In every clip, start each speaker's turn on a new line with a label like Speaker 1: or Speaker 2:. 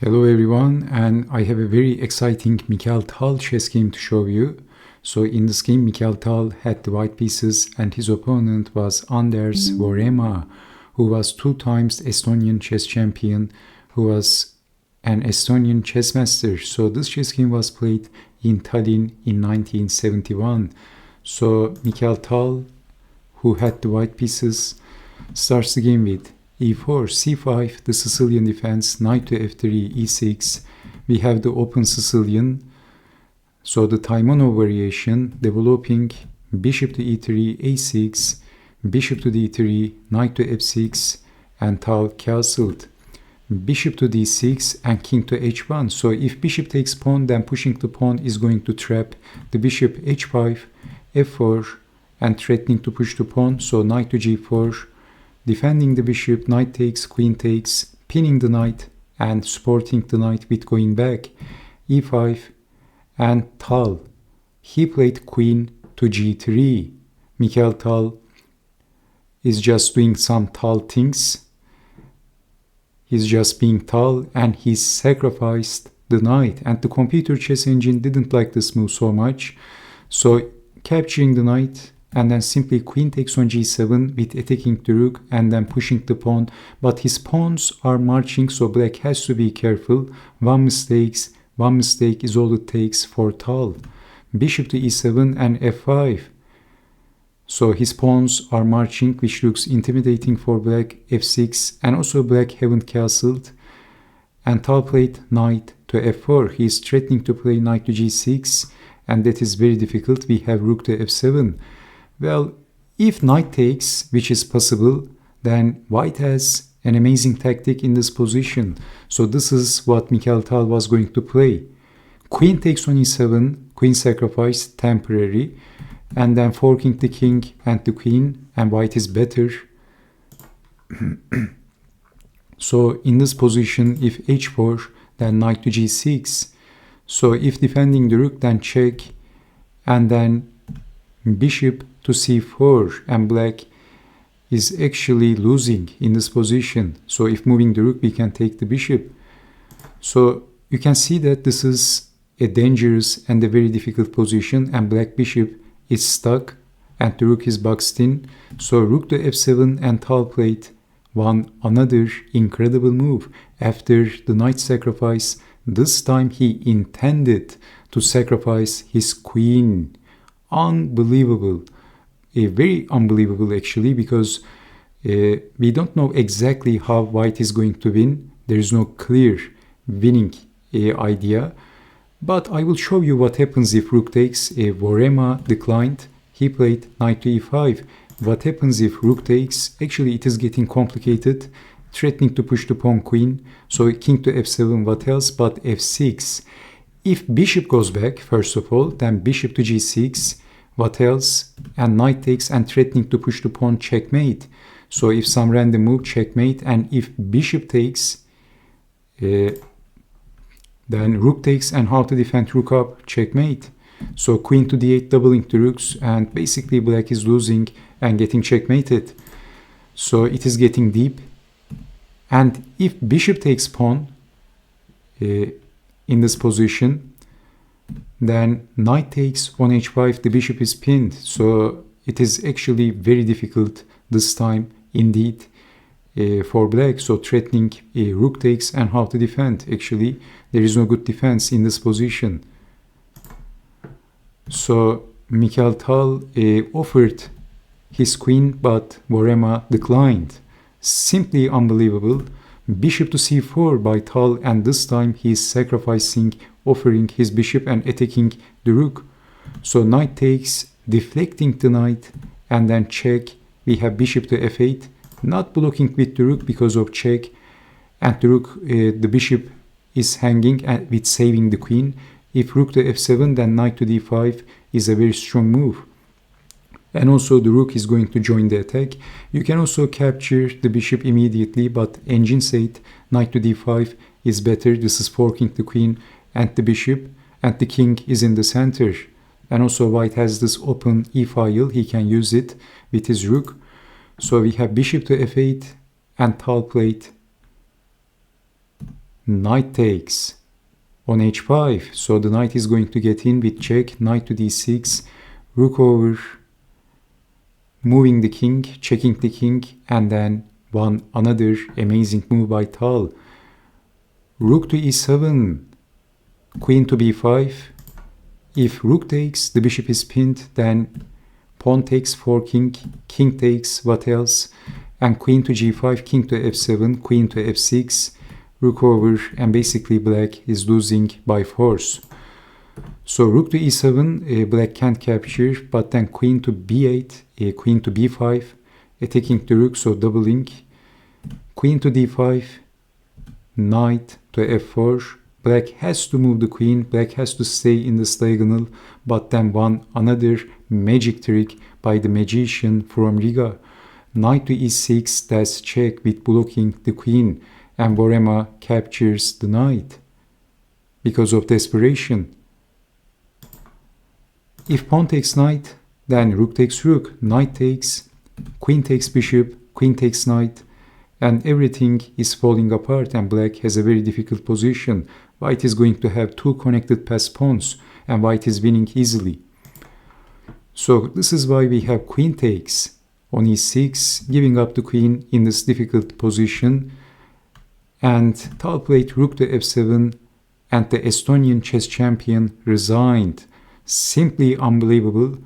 Speaker 1: Hello everyone, and I have a very exciting Mikhail Tal chess game to show you. So in this game, Mikhail Tal had the white pieces and his opponent was Anders Vooremaa, who was 2 times Estonian chess champion, who was an Estonian chess master. So this chess game was played in Tallinn in 1971. So Mikhail Tal, who had the white pieces, starts the game with e4, c5, the Sicilian defense, knight to f3, e6. We have the open Sicilian, so the Taimano variation, developing bishop to e3, a6, bishop to d3, knight to f6, and Tal castled. Bishop to d6 and king to h1. So if bishop takes pawn, then pushing the pawn is going to trap the bishop h5, f4, and threatening to push the pawn. So knight to g4, defending the bishop, knight takes, queen takes, pinning the knight and supporting the knight with going back, e5, and Tal. He played queen to g3. Mikhail Tal is just doing some Tal things. He's just being Tal, and he sacrificed the knight. And the computer chess engine didn't like this move so much. So capturing the knight, and then simply queen takes on g7 with attacking the rook and then pushing the pawn. But his pawns are marching, so black has to be careful. One mistake is all it takes for Tal. Bishop to e7 and f5. So his pawns are marching, which looks intimidating for black. f6, and also black haven't castled. And Tal played knight to f4. He is threatening to play knight to g6, and that is very difficult. We have rook to f7. Well, if knight takes, which is possible, then white has an amazing tactic in this position. So this is what Mikhail Tal was going to play. Queen takes on e7, queen sacrifice, temporary, and then forking the king and the queen, and white is better. So in this position, if h4, then knight to g6. So if defending the rook, then check, and then bishop to c4, and black is actually losing in this position. So if moving the rook, we can take the bishop. So you can see that this is a dangerous and a very difficult position, and black bishop is stuck and the rook is boxed in. So rook to f7, and Tal played another incredible move. After the knight sacrifice, this time he intended to sacrifice his queen. Unbelievable. Very unbelievable actually, because we don't know exactly how white is going to win. There is no clear winning idea. But I will show you what happens if rook takes. Vooremaa declined. He played knight to e5. What happens if rook takes? Actually, it is getting complicated, threatening to push the pawn queen. So king to f7, what else? But f6. If bishop goes back, first of all, then bishop to g6. What else? And knight takes and threatening to push the pawn, checkmate. So if some random move, checkmate. And if bishop takes, then rook takes, and how to defend rook up, checkmate. So queen to d8, doubling the rooks, and basically black is losing and getting checkmated. So it is getting deep. And if bishop takes pawn in this position, then knight takes on h5, the bishop is pinned. So it is actually very difficult this time indeed for black. So threatening rook takes and how to defend. Actually, there is no good defense in this position. So Mikhail Tal offered his queen, but Vooremaa declined. Simply unbelievable. Bishop to c4 by Tal, and this time he is sacrificing, offering his bishop and attacking the rook. So knight takes, deflecting the knight, and then check. We have bishop to f8, not blocking with the rook because of check, and the rook, the bishop is hanging with saving the queen. If rook to f7, then knight to d5 is a very strong move. And also the rook is going to join the attack. You can also capture the bishop immediately, but engine said knight to d5 is better. This is forking the queen and the bishop, and the king is in the center. And also white has this open e-file. He can use it with his rook. So we have bishop to f8, and Tal played Knight takes on h5. So the knight is going to get in with check, knight to d6, rook over, moving the king, checking the king, and then another amazing move by Tal. Rook to e7, queen to b5. If rook takes, the bishop is pinned, then pawn takes for king, king takes, what else? And queen to g5, king to f7, queen to f6, rook over, and basically black is losing by force. So rook to e7, black can't capture, but then queen to b8, queen to b5, attacking the rook, so doubling. Queen to d5, knight to f4. Black has to move the queen, black has to stay in this diagonal, but then another magic trick by the magician from Riga. Knight to e6, that's check with blocking the queen, and Vooremaa captures the knight because of desperation. If pawn takes knight, then rook takes rook, knight takes, queen takes bishop, queen takes knight, and everything is falling apart, and black has a very difficult position. White is going to have two connected passed pawns, and white is winning easily. So this is why we have queen takes on e6, giving up the queen in this difficult position. And Tal played rook to f7, and the Estonian chess champion resigned. Simply unbelievable.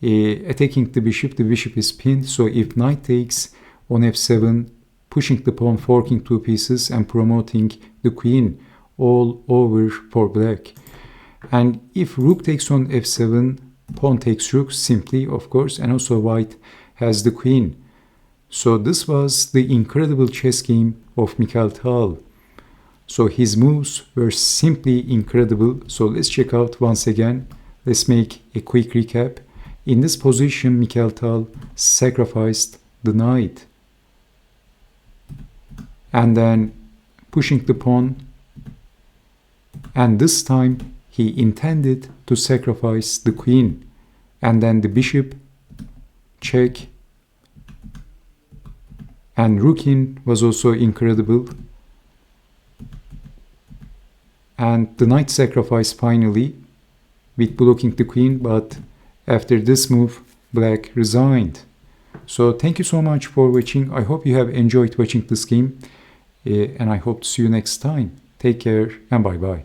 Speaker 1: Attacking the bishop is pinned. So if knight takes on f7, pushing the pawn, forking two pieces, and promoting the queen, all over for black. And if rook takes on f7, pawn takes rook simply, of course, and also white has the queen. So this was the incredible chess game of Mikhail Tal. So his moves were simply incredible. So let's check out once again. Let's make a quick recap. In this position, Mikhail Tal sacrificed the knight, and then pushing the pawn, and this time he intended to sacrifice the queen, and then the bishop, check, and rook in was also incredible, and the knight sacrifice finally with blocking the queen, but after this move black resigned. So thank you so much for watching. I hope you have enjoyed watching this game, and I hope to see you next time. Take care and bye bye.